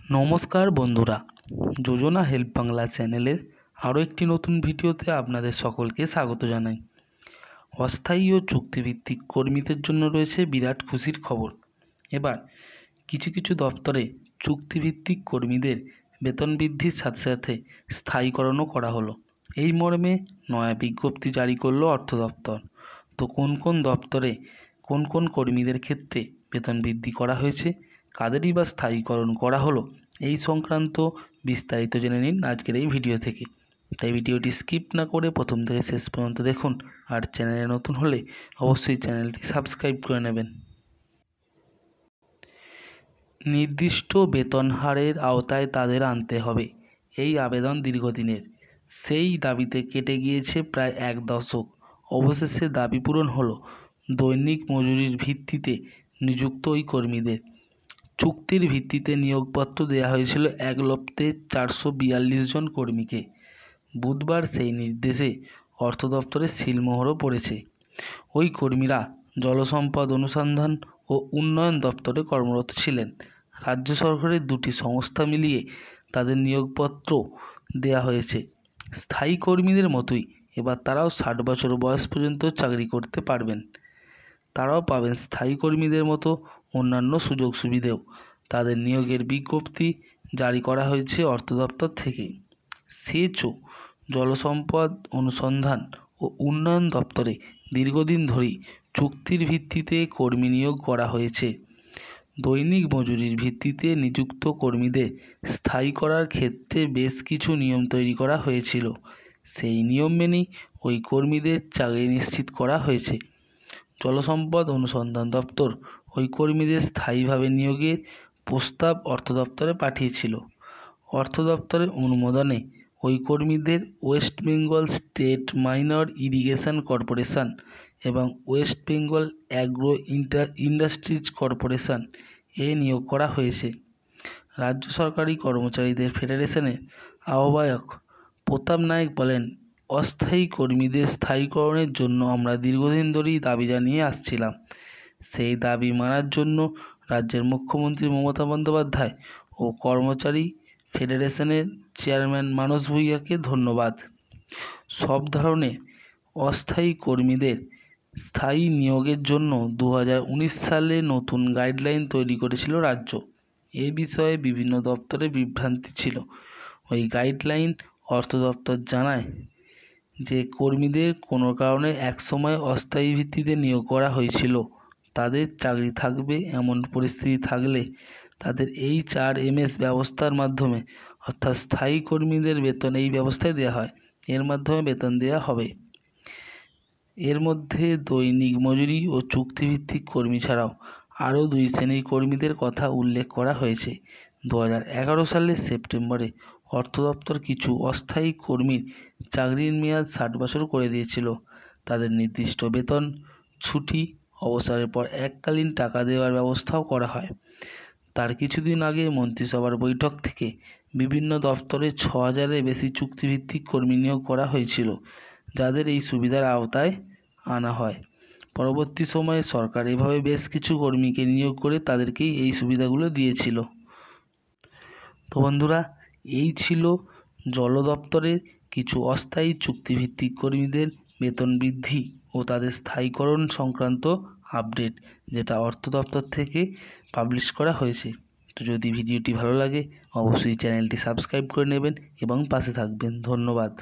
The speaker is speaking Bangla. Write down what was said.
নমস্কার বন্ধুরা, যোজনা হেল্প বাংলা চ্যানেলের আরও একটি নতুন ভিডিওতে আপনাদের সকলকে স্বাগত জানাই। অস্থায়ী ও চুক্তিভিত্তিক কর্মীদের জন্য রয়েছে বিরাট খুশির খবর। এবার কিছু কিছু দপ্তরে চুক্তিভিত্তিক কর্মীদের বেতন বৃদ্ধির সাথে সাথে স্থায়ীকরণও করা হলো। এই মর্মে নয়া বিজ্ঞপ্তি জারি করলো অর্থ দপ্তর। তো কোন কোন দপ্তরে কোন কোন কর্মীদের ক্ষেত্রে বেতন বৃদ্ধি করা হয়েছে, কাদেরই বা স্থায়ীকরণ করা হলো, এই সংক্রান্ত বিস্তারিত জেনে নিন আজকের এই ভিডিও থেকে। তাই ভিডিওটি স্কিপ না করে প্রথম থেকে শেষ পর্যন্ত দেখুন, আর চ্যানেলে নতুন হলে অবশ্যই চ্যানেলটি সাবস্ক্রাইব করে নেবেন। নির্দিষ্ট বেতন হারের আওতায় তাদের আনতে হবে, এই আবেদন দীর্ঘদিনের। সেই দাবিতে কেটে গিয়েছে প্রায় এক দশক। অবশেষে দাবি পূরণ হলো। দৈনিক মজুরির ভিত্তিতে নিযুক্ত ওই কর্মীদের চুক্তির ভিত্তিতে নিয়োগপত্র দেওয়া হয়েছিল 1,442 জন কর্মীকে। বুধবার সেই নির্দেশে অর্থ দপ্তরের সিলমোহরও পড়েছে। ওই কর্মীরা জলসম্পদ অনুসন্ধান ও উন্নয়ন দপ্তরে কর্মরত ছিলেন। রাজ্য সরকারের দুটি সংস্থা মিলিয়ে তাদের নিয়োগপত্র দেয়া হয়েছে। স্থায়ী কর্মীদের মতোই এবার তারাও 60 বছর বয়স পর্যন্ত চাকরি করতে পারবেন। তারাও পাবেন স্থায়ী কর্মীদের মতো অন্যান্য সুযোগ সুবিধেও। তাদের নিয়োগের বিজ্ঞপ্তি জারি করা হয়েছে অর্থ দপ্তর থেকে। সেচ ও জলসম্পদ অনুসন্ধান ও উন্নয়ন দপ্তরে দীর্ঘদিন ধরেই চুক্তির ভিত্তিতে কর্মী নিয়োগ করা হয়েছে। দৈনিক মজুরির ভিত্তিতে নিযুক্ত কর্মীদের স্থায়ী করার ক্ষেত্রে বেশ কিছু নিয়ম তৈরি করা হয়েছিল। সেই নিয়ম মেনেই ওই কর্মীদের চাকরি নিশ্চিত করা হয়েছে। জলসম্পদ অনুসন্ধান দপ্তর ওই কর্মীদের স্থায়ীভাবে নিয়োগের প্রস্তাব অর্থ দপ্তরে পাঠিয়েছিল। অর্থ দপ্তরের অনুমোদনে ওই কর্মীদের West Bengal state minor irrigation corporation এবং West Bengal agro industries corporation এ নিয়োগ করা হয়েছে। রাজ্য সরকারি কর্মচারীদের ফেডারেশনের আহ্বায়ক প্রতাপ নায়েক বলেন, অস্থায়ী কর্মীদের স্থায়ীকরণের জন্য আমরা দীর্ঘদিন ধরেই দাবি জানিয়ে আসছিলাম। সেই দাবি মানার জন্য রাজ্যের মুখ্যমন্ত্রী মমতা বন্দ্যোপাধ্যায় ও কর্মচারী ফেডারেশনের চেয়ারম্যান মানস ভূঁইয়াকে ধন্যবাদ। সব ধরনের অস্থায়ী কর্মীদের স্থায়ী নিয়োগের জন্য 2019 সালে নতুন গাইডলাইন তৈরি করেছিল রাজ্য। এ বিষয়ে বিভিন্ন দপ্তরে বিভ্রান্তি ছিল। ওই গাইডলাইন অর্থ দপ্তর জানায় যে কর্মীদের কোনো কারণে একসময় অস্থায়ী ভিত্তিতে নিয়োগ করা হয়েছিল, তাদের চাকরি থাকবে এমন পরিস্থিতি থাকলে তাদের HRMS ব্যবস্থার মাধ্যমে, অর্থাৎ স্থায়ী কর্মীদের বেতন এই ব্যবস্থায় দেওয়া হয়, এর মাধ্যমে বেতন দেওয়া হবে। এর মধ্যে দৈনিক মজুরি ও চুক্তিভিত্তিক কর্মী ছাড়াও আরও দুই শ্রেণীর কর্মীদের কথা উল্লেখ করা হয়েছে। 2011 সালের সেপ্টেম্বরে অর্থ দপ্তর কিছু অস্থায়ী কর্মীর চাকরির মেয়াদ 60 বছর করে দিয়েছিল। তাদের নির্দিষ্ট বেতন, ছুটি, অবসরের পর এককালীন টাকা দেওয়ার ব্যবস্থাও করা হয়। তার কিছুদিন আগে মন্ত্রিসভার বৈঠক থেকে বিভিন্ন দপ্তরে 6000-এর বেশি চুক্তিভিত্তিক কর্মী নিয়োগ করা হয়েছিল, যাদের এই সুবিধার আওতায় আনা হয়। পরবর্তী সময়ে সরকার এভাবে বেশ কিছু কর্মীকে নিয়োগ করে তাদেরকেই এই সুবিধাগুলো দিয়েছিল। তো বন্ধুরা, এই ছিল জল দপ্তরের কিছু অস্থায়ী চুক্তিভিত্তিক কর্মীদের বেতন বৃদ্ধি ও তাদের স্থায়ীকরণ সংক্রান্ত আপডেট, যেটা অর্থ দপ্তর থেকে পাবলিশ করা হয়েছে। তো যদি ভিডিওটি ভালো লাগে অবশ্যই চ্যানেলটি সাবস্ক্রাইব করে নেবেন এবং পাশে থাকবেন। ধন্যবাদ।